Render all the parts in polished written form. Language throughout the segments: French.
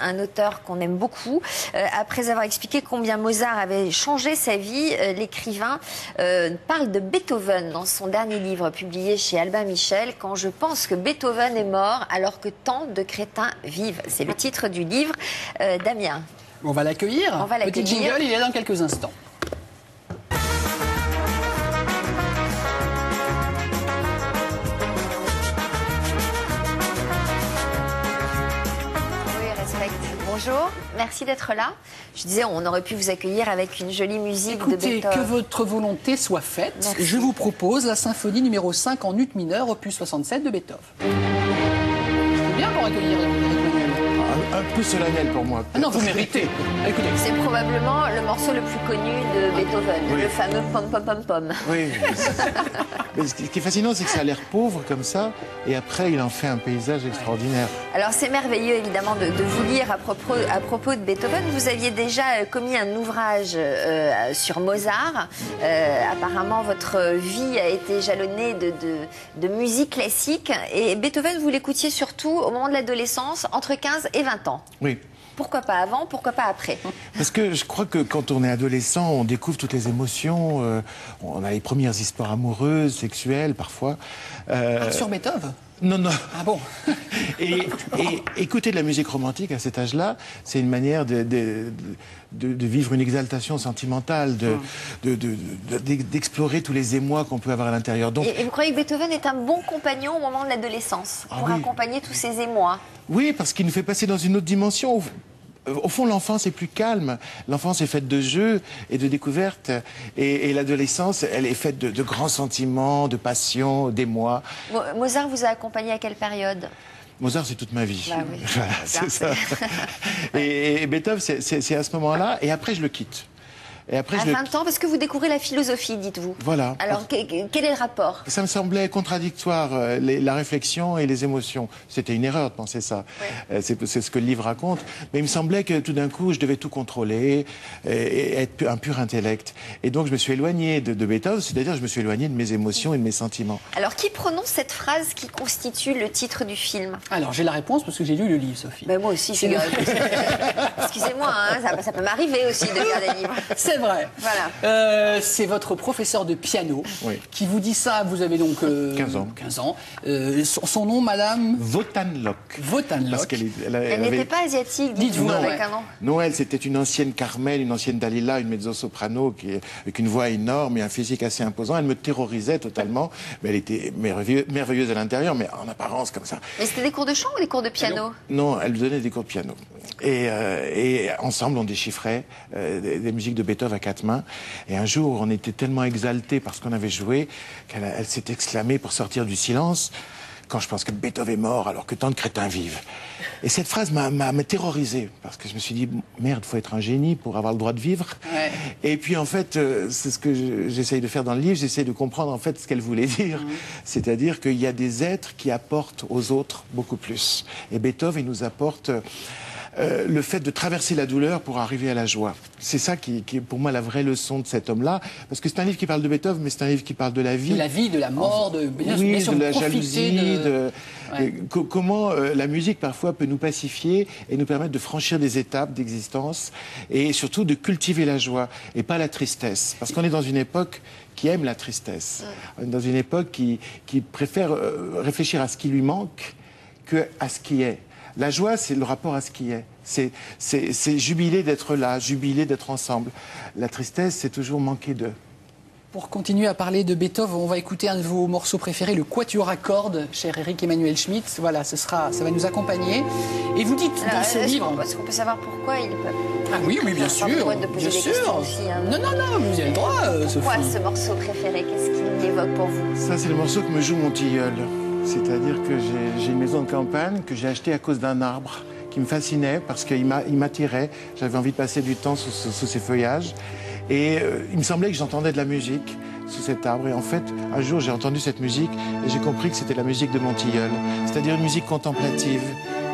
Un auteur qu'on aime beaucoup. Après avoir expliqué combien Mozart avait changé sa vie, l'écrivain parle de Beethoven dans son dernier livre publié chez Albin Michel, Quand je pense que Beethoven est mort alors que tant de crétins vivent. C'est le titre du livre. Damien. On va l'accueillir. Petit jingle, il est dans quelques instants. Bonjour, merci d'être là. Je disais, on aurait pu vous accueillir avec une jolie musique de Beethoven. Écoutez, que votre volonté soit faite. Merci. Je vous propose la symphonie numéro 5 en ut mineur, opus 67 de Beethoven. C'est bien pour accueillir un peu solennel pour moi. Ah non, vous méritez. Écoutez. C'est probablement le morceau le plus connu de Beethoven, oui. Le fameux pom pom pom pom. Oui. Mais ce qui est fascinant, c'est que ça a l'air pauvre comme ça, et après, il en fait un paysage extraordinaire. Alors, c'est merveilleux, évidemment, de vous lire à propos de Beethoven. Vous aviez déjà commis un ouvrage sur Mozart. Apparemment, votre vie a été jalonnée de musique classique. Et Beethoven, vous l'écoutiez surtout au moment de l'adolescence, entre 15 et 20 ans. Oui. Pourquoi pas avant, pourquoi pas après? Parce que je crois que quand on est adolescent, on découvre toutes les émotions. On a les premières histoires amoureuses, sexuelles, parfois. Sur Beethoven? Non, non. Ah bon? Et écouter de la musique romantique à cet âge-là, c'est une manière de vivre une exaltation sentimentale, d'explorer tous les émois qu'on peut avoir à l'intérieur. Donc, et vous croyez que Beethoven est un bon compagnon au moment de l'adolescence, pour accompagner tous ces émois? Oui, parce qu'il nous fait passer dans une autre dimension. Au fond, l'enfance est plus calme. L'enfance est faite de jeux et de découvertes. Et l'adolescence, elle est faite de grands sentiments, de passion, d'émoi. Mozart vous a accompagné à quelle période? Mozart, c'est toute ma vie. Bah oui. Voilà, c'est ça. Et Beethoven, c'est à ce moment-là. Et après, je le quitte. Et après, à 20 ans, parce que vous découvrez la philosophie, dites-vous. Voilà. Alors, quel est le rapport? Ça me semblait contradictoire, la réflexion et les émotions. C'était une erreur de penser ça. Ouais. C'est ce que le livre raconte. Mais il me semblait que tout d'un coup, je devais tout contrôler et être un pur intellect. Et donc, je me suis éloigné de Beethoven, c'est-à-dire je me suis éloigné de mes émotions et de mes sentiments. Alors, qui prononce cette phrase qui constitue le titre du film? Alors, j'ai la réponse parce que j'ai lu le livre, Sophie. Ben, moi aussi, excusez-moi, hein, ça peut m'arriver aussi de lire des livres. C'est vrai. Voilà. C'est votre professeur de piano qui vous dit ça. Vous avez donc 15 ans. 15 ans. Son nom, madame Wotanlock. Wotanlock. Parce elle n'était pas asiatique, dites-vous, avec un nom. Non, elle, c'était une ancienne Carmel, une ancienne Dalila, une mezzo-soprano avec une voix énorme et un physique assez imposant. Elle me terrorisait totalement. Mais elle était merveilleuse à l'intérieur, mais en apparence comme ça. Mais c'était des cours de chant ou des cours de piano? Non, elle donnait des cours de piano. Et ensemble, on déchiffrait des musiques de Beethoven à 4 mains. Et un jour, on était tellement exaltés parce qu'on avait joué qu'elle s'est exclamée pour sortir du silence: quand je pense que Beethoven est mort alors que tant de crétins vivent. Et cette phrase m'a terrorisé parce que je me suis dit, merde, faut être un génie pour avoir le droit de vivre. Ouais. Et puis en fait, c'est ce que j'essaye de faire dans le livre, j'essaye de comprendre en fait ce qu'elle voulait dire. C'est-à-dire qu'il y a des êtres qui apportent aux autres beaucoup plus. Et Beethoven, il nous apporte le fait de traverser la douleur pour arriver à la joie. C'est ça qui est pour moi la vraie leçon de cet homme-là. Parce que c'est un livre qui parle de Beethoven, mais c'est un livre qui parle de la vie. De la vie, de la mort, bien sûr, de la jalousie, comment la musique parfois peut nous pacifier et nous permettre de franchir des étapes d'existence et surtout de cultiver la joie et pas la tristesse. Parce qu'on est dans une époque qui aime la tristesse. On est dans une époque qui préfère réfléchir à ce qui lui manque qu'à ce qui est. La joie, c'est le rapport à ce qui est. C'est jubiler d'être là, jubiler d'être ensemble. La tristesse, c'est toujours manquer d'eux. Pour continuer à parler de Beethoven, on va écouter un de vos morceaux préférés, le Quatuor à cordes, cher Eric Emmanuel Schmitt. Voilà, ça va nous accompagner. Et vous dites dans ce livre... Est-ce qu'on peut savoir pourquoi il peut... Ah oui, bien sûr. Bien sûr. Aussi, hein. Non, vous avez le droit, Sophie. Pourquoi ce morceau préféré? Qu'est-ce qu'il évoque pour vous? Ça, c'est le morceau que me joue mon tilleul. C'est-à-dire que j'ai une maison de campagne que j'ai achetée à cause d'un arbre qui me fascinait parce qu'il m'attirait. J'avais envie de passer du temps sous ses feuillages. Et il me semblait que j'entendais de la musique sous cet arbre. Et en fait, un jour, j'ai entendu cette musique et j'ai compris que c'était la musique de mon tilleul. C'est-à-dire une musique contemplative,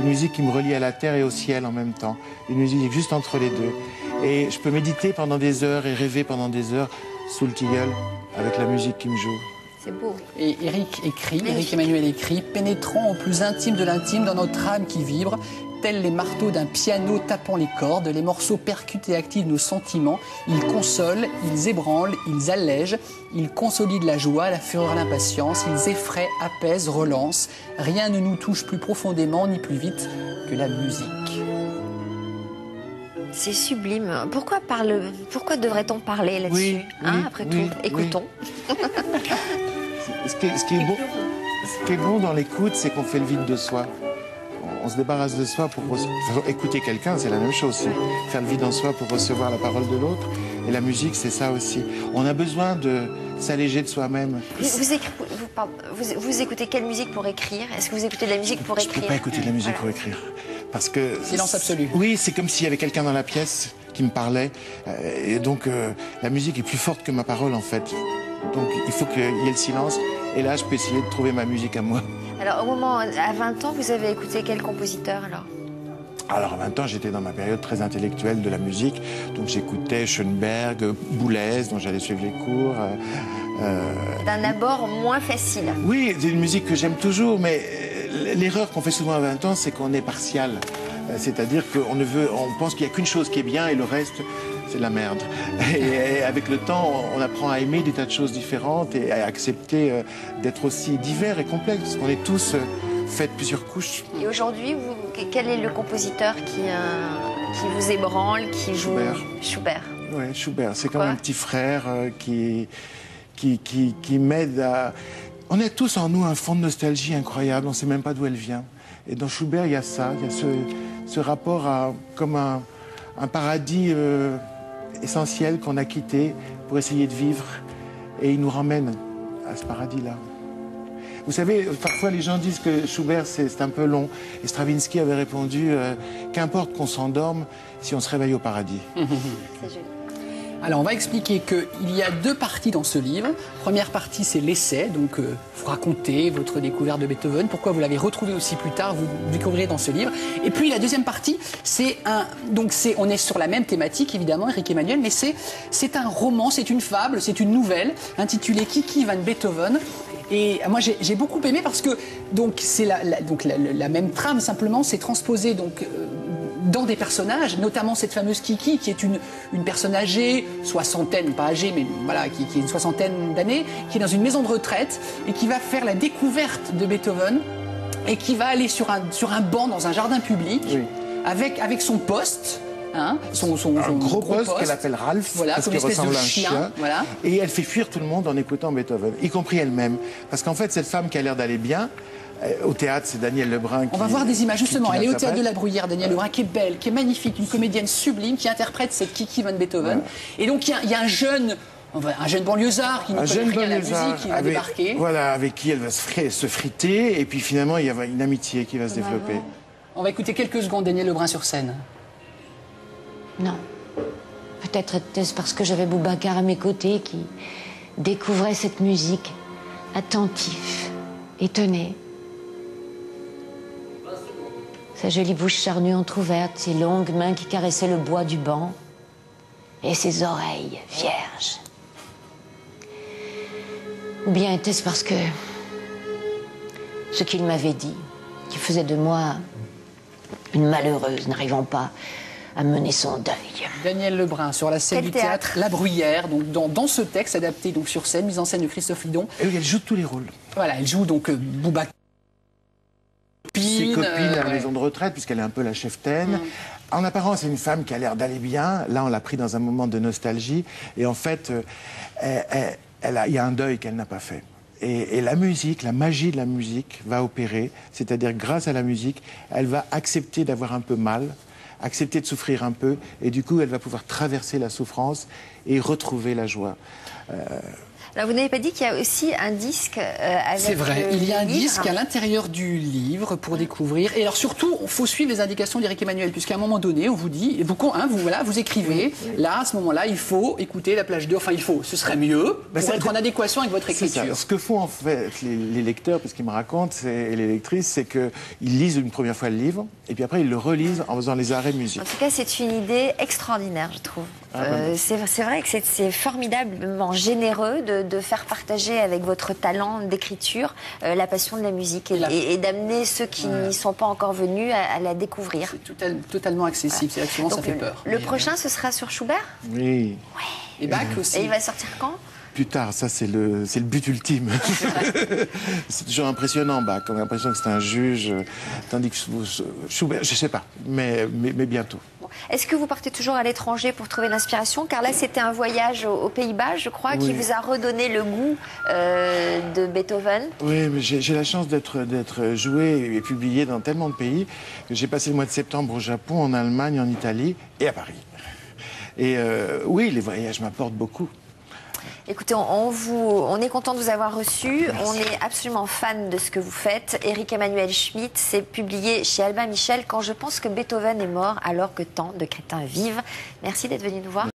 une musique qui me relie à la terre et au ciel en même temps. Une musique juste entre les deux. Et je peux méditer pendant des heures et rêver pendant des heures sous le tilleul avec la musique qui me joue. C'est beau. Et Eric Emmanuel écrit, pénétrant au plus intime de l'intime dans notre âme qui vibre, tels les marteaux d'un piano tapant les cordes, les morceaux percutent et activent nos sentiments. Ils consolent, ils ébranlent, ils allègent, ils consolident la joie, la fureur, l'impatience. Ils effraient, apaisent, relancent. Rien ne nous touche plus profondément ni plus vite que la musique. C'est sublime. Pourquoi devrait-on parler là-dessus, Oui, après oui, tout, écoutons. Ce qui est bon dans l'écoute, c'est qu'on fait le vide de soi. On se débarrasse de soi pour écouter quelqu'un, c'est la même chose aussi. Faire le vide en soi pour recevoir la parole de l'autre. Et la musique, c'est ça aussi. On a besoin de s'alléger de soi-même. Vous écoutez quelle musique pour écrire? Est-ce que vous écoutez de la musique pour écrire? Je ne peux pas écouter de la musique pour écrire. Parce que... Silence absolu. Oui, c'est comme s'il y avait quelqu'un dans la pièce qui me parlait. Et donc, la musique est plus forte que ma parole, en fait. Donc, il faut qu'il y ait le silence. Et là, je peux essayer de trouver ma musique à moi. Alors, à 20 ans, vous avez écouté quel compositeur, alors? Alors, à 20 ans, j'étais dans ma période très intellectuelle de la musique. Donc, j'écoutais Schoenberg, Boulez, dont j'allais suivre les cours. D'un abord moins facile. Oui, c'est une musique que j'aime toujours, mais l'erreur qu'on fait souvent à 20 ans, c'est qu'on est partial. C'est-à-dire on pense qu'il n'y a qu'une chose qui est bien et le reste, c'est de la merde. Et avec le temps, on apprend à aimer des tas de choses différentes et à accepter d'être aussi divers et complexes. On est tous faits de plusieurs couches. Et aujourd'hui, quel est le compositeur qui vous ébranle, qui joue... Schubert. Oui, Schubert. C'est comme un petit frère qui m'aide à... On a tous en nous un fond de nostalgie incroyable, on ne sait même pas d'où elle vient. Et dans Schubert, il y a ça, il y a ce rapport à comme un paradis essentiel qu'on a quitté pour essayer de vivre. Et il nous ramène à ce paradis-là. Vous savez, parfois les gens disent que Schubert, c'est un peu long. Et Stravinsky avait répondu qu'importe qu'on s'endorme si on se réveille au paradis. C'est joli. Alors, on va expliquer qu'il y a deux parties dans ce livre. Première partie, c'est l'essai, donc vous racontez votre découverte de Beethoven, pourquoi vous l'avez retrouvé aussi plus tard, vous découvrirez dans ce livre. Et puis, la deuxième partie, on est sur la même thématique, évidemment, Éric Emmanuel, mais c'est un roman, c'est une fable, c'est une nouvelle, intitulée Kiki van Beethoven. Et moi, j'ai beaucoup aimé parce que c'est la même trame, simplement, c'est transposé dans des personnages, notamment cette fameuse Kiki, qui est une personne âgée, soixantaine, pas âgée, mais voilà, qui a une soixantaine d'années, qui est dans une maison de retraite et qui va faire la découverte de Beethoven et qui va aller sur un banc dans un jardin public, oui, avec son poste. Hein, son gros poste qu'elle appelle Ralph, voilà, parce qu'il ressemble à un chien. Voilà. Et elle fait fuir tout le monde en écoutant Beethoven, y compris elle-même. Parce qu'en fait, cette femme qui a l'air d'aller bien, au théâtre, c'est Danielle Lebrun qui... On va voir des images, justement. Elle est au théâtre de la Bruyère, Danielle Lebrun, qui est belle, qui est magnifique, une comédienne sublime, qui interprète cette Kiki van Beethoven. Ouais. Et donc, il y a un jeune banlieusard qui ne connaît rien à la musique, qui va débarquer. Voilà, avec qui elle va se friter. Et puis finalement, il y a une amitié qui va se développer. On va écouter quelques secondes Danielle Lebrun sur scène. Non. Peut-être était-ce parce que j'avais Boubacar à mes côtés qui découvrait cette musique, attentif, étonné. Sa jolie bouche charnue entr'ouverte, ses longues mains qui caressaient le bois du banc, et ses oreilles vierges. Ou bien était-ce parce que ce qu'il m'avait dit, qui faisait de moi une malheureuse n'arrivant pas à mener son deuil. Danielle Lebrun sur la scène du théâtre La Bruyère, donc dans ce texte adapté donc sur scène, mise en scène de Christophe Lidon. Et oui, elle joue tous les rôles. Voilà, elle joue donc Boubacar. Ses copines à la maison de retraite, puisqu'elle est un peu la cheftaine. En apparence, c'est une femme qui a l'air d'aller bien. Là, on l'a pris dans un moment de nostalgie. Et en fait, il y a un deuil qu'elle n'a pas fait. Et la musique, la magie de la musique va opérer. C'est-à-dire, grâce à la musique, elle va accepter d'avoir un peu mal, accepter de souffrir un peu. Et du coup, elle va pouvoir traverser la souffrance et retrouver la joie. Alors, vous n'avez pas dit qu'il y a aussi un disque avec... C'est vrai, il y a un disque à l'intérieur du livre pour découvrir. Et alors surtout, il faut suivre les indications d'Éric Emmanuel, puisqu'à un moment donné, on vous dit, vous écrivez, là, à ce moment-là, il faut écouter la plage 2. Enfin, ce serait mieux pour être en adéquation avec votre écriture. Ce que font en fait les lecteurs, parce qu'ils me racontent, et les lectrices, c'est qu'ils lisent une première fois le livre, et puis après, ils le relisent en faisant les arrêts musique. En tout cas, c'est une idée extraordinaire, je trouve. C'est vrai que c'est formidablement généreux de de faire partager avec votre talent d'écriture la passion de la musique et d'amener ceux qui n'y sont pas encore venus à la découvrir. C'est totalement accessible, c'est souvent ça fait peur. Le prochain, ce sera sur Schubert? Oui. Et Bach aussi. Et il va sortir quand? Plus tard, ça c'est le but ultime. C'est toujours impressionnant, Bach. On a l'impression que c'est un juge, tandis que Schubert, je sais pas, mais bientôt. Est-ce que vous partez toujours à l'étranger pour trouver l'inspiration? Car là, c'était un voyage aux Pays-Bas, je crois, qui vous a redonné le goût de Beethoven. Oui, mais j'ai la chance d'être joué et publié dans tellement de pays que j'ai passé le mois de septembre au Japon, en Allemagne, en Italie et à Paris. Et oui, les voyages m'apportent beaucoup. Écoutez, on est content de vous avoir reçu. Merci. On est absolument fan de ce que vous faites. Éric Emmanuel Schmitt, c'est publié chez Albin Michel, Quand je pense que Beethoven est mort alors que tant de crétins vivent. Merci d'être venu nous voir.